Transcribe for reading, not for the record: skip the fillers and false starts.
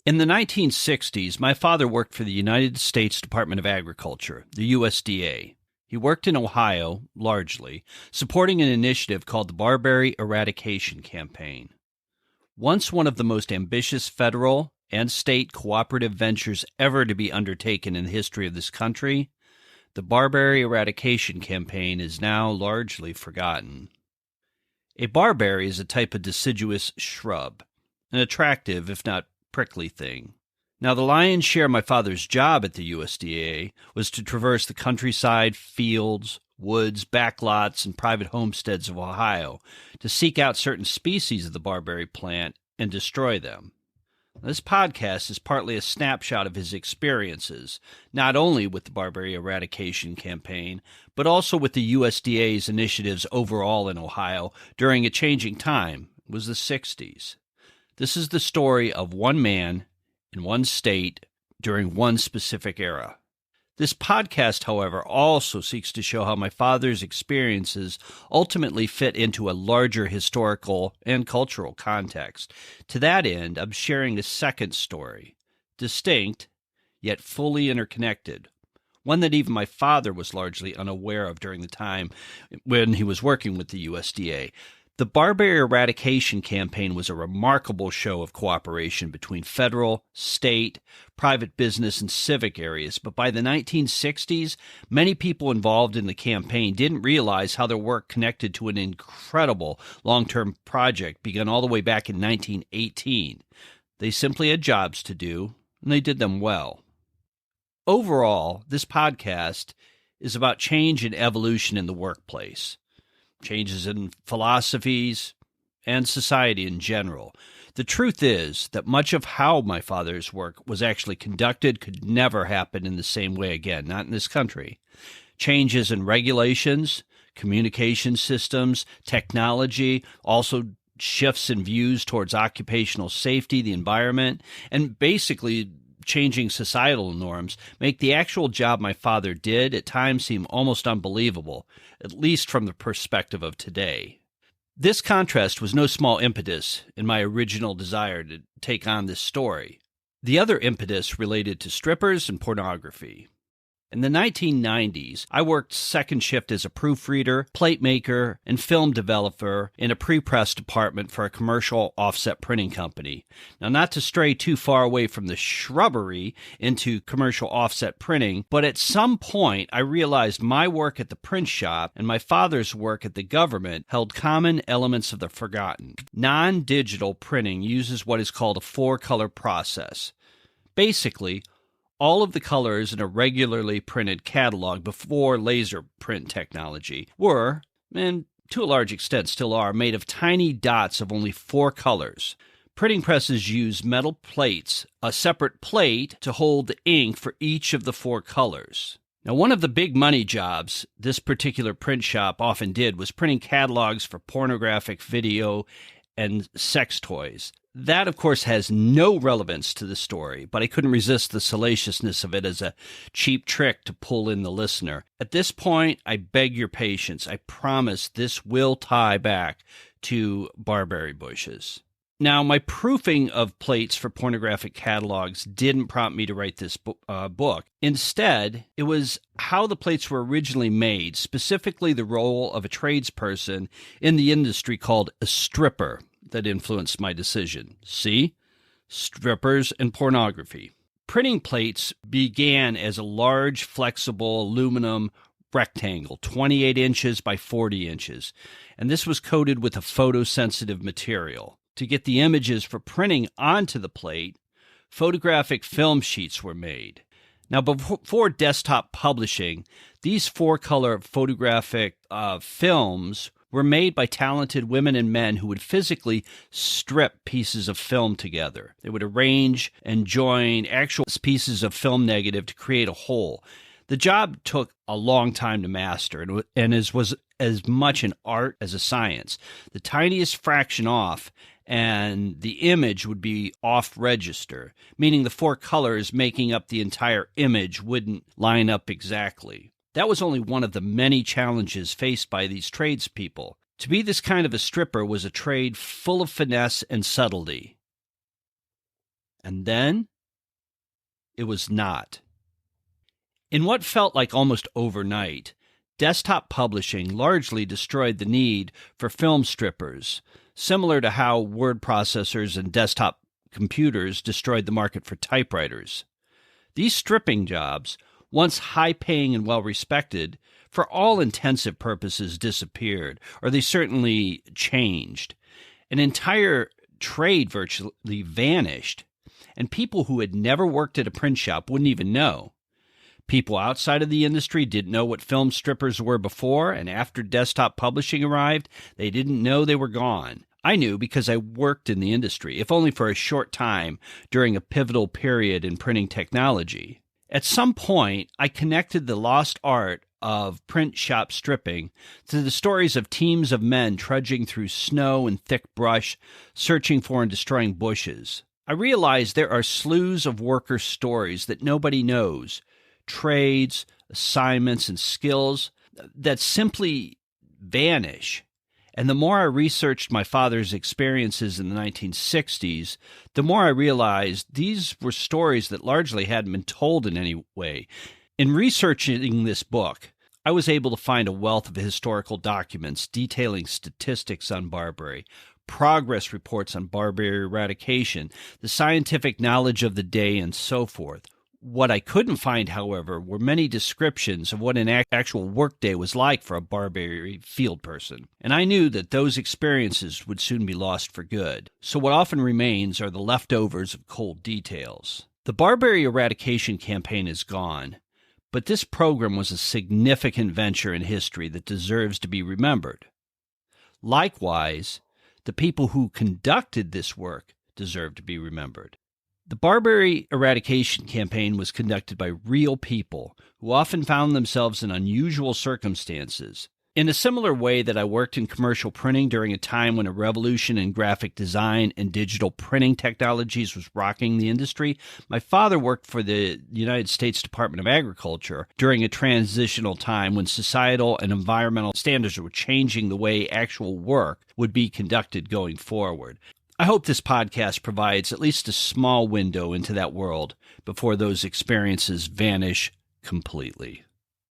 In the 1960s, my father worked for the United States Department of Agriculture, the USDA. He worked in Ohio, largely, supporting an initiative called the Barberry Eradication Campaign. Once one of the most ambitious federal and state cooperative ventures ever to be undertaken in the history of this country, the Barberry Eradication Campaign is now largely forgotten. A barberry is a type of deciduous shrub, an attractive, if not prickly thing. Now, the lion's share of my father's job at the USDA was to traverse the countryside, fields, woods, backlots, and private homesteads of Ohio to seek out certain species of the barberry plant and destroy them. This podcast is partly a snapshot of his experiences, not only with the Barberry Eradication Campaign, but also with the USDA's initiatives overall in Ohio during a changing time. It was the 60s. This is the story of one man in one state during one specific era. This podcast, however, also seeks to show how my father's experiences ultimately fit into a larger historical and cultural context. To that end, I'm sharing a second story, distinct, yet fully interconnected, one that even my father was largely unaware of during the time when he was working with the USDA. The Barberry Eradication Campaign was a remarkable show of cooperation between federal, state, private business, and civic areas, but by the 1960s, many people involved in the campaign didn't realize how their work connected to an incredible long-term project begun all the way back in 1918. They simply had jobs to do, and they did them well. Overall, this podcast is about change and evolution in the workplace. Changes in philosophies, and society in general. The truth is that much of how my father's work was actually conducted could never happen in the same way again, not in this country. Changes in regulations, communication systems, technology, also shifts in views towards occupational safety, the environment, and basically changing societal norms make the actual job my father did at times seem almost unbelievable, at least from the perspective of today. This contrast was no small impetus in my original desire to take on this story. The other impetus related to strippers and pornography. In the 1990s, I worked second shift as a proofreader, plate maker, and film developer in a pre-press department for a commercial offset printing company. Now, not to stray too far away from the shrubbery into commercial offset printing, but at some point I realized my work at the print shop and my father's work at the government held common elements of the forgotten. Non-digital printing uses what is called a four-color process. Basically, all of the colors in a regularly printed catalog before laser print technology were, and to a large extent still are, made of tiny dots of only four colors. Printing presses use metal plates, a separate plate to hold the ink for each of the four colors. Now, one of the big money jobs this particular print shop often did was printing catalogs for pornographic video and sex toys. That, of course, has no relevance to the story, but I couldn't resist the salaciousness of it as a cheap trick to pull in the listener. At this point, I beg your patience. I promise this will tie back to barberry bushes. Now, my proofing of plates for pornographic catalogs didn't prompt me to write this book. Instead, it was how the plates were originally made, specifically the role of a tradesperson in the industry called a stripper, that influenced my decision. See? Strippers and pornography. Printing plates began as a large, flexible aluminum rectangle, 28 inches by 40 inches, and this was coated with a photosensitive material. To get the images for printing onto the plate, photographic film sheets were made. Now, before desktop publishing, these four-color photographic films were made by talented women and men who would physically strip pieces of film together. They would arrange and join actual pieces of film negative to create a whole. The job took a long time to master and was as much an art as a science. The tiniest fraction off and the image would be off-register, meaning the four colors making up the entire image wouldn't line up exactly. That was only one of the many challenges faced by these tradespeople. To be this kind of a stripper was a trade full of finesse and subtlety. And then it was not. In what felt like almost overnight, desktop publishing largely destroyed the need for film strippers, similar to how word processors and desktop computers destroyed the market for typewriters. These stripping jobs, once high-paying and well-respected, for all intensive purposes disappeared, or they certainly changed. An entire trade virtually vanished, and people who had never worked at a print shop wouldn't even know. People outside of the industry didn't know what film strippers were before, and after desktop publishing arrived, they didn't know they were gone. I knew because I worked in the industry, if only for a short time, during a pivotal period in printing technology. At some point, I connected the lost art of print shop stripping to the stories of teams of men trudging through snow and thick brush, searching for and destroying bushes. I realized there are slews of worker stories that nobody knows, trades, assignments, and skills that simply vanish. And the more I researched my father's experiences in the 1960s, the more I realized these were stories that largely hadn't been told in any way. In researching this book, I was able to find a wealth of historical documents detailing statistics on Barberry, progress reports on Barberry eradication, the scientific knowledge of the day, and so forth. What I couldn't find, however, were many descriptions of what an actual workday was like for a Barberry field person. And I knew that those experiences would soon be lost for good. So what often remains are the leftovers of cold details. The Barberry Eradication Campaign is gone, but this program was a significant venture in history that deserves to be remembered. Likewise, the people who conducted this work deserve to be remembered. The Barberry Eradication Campaign was conducted by real people who often found themselves in unusual circumstances. In a similar way that I worked in commercial printing during a time when a revolution in graphic design and digital printing technologies was rocking the industry, my father worked for the United States Department of Agriculture during a transitional time when societal and environmental standards were changing the way actual work would be conducted going forward. I hope this podcast provides at least a small window into that world before those experiences vanish completely.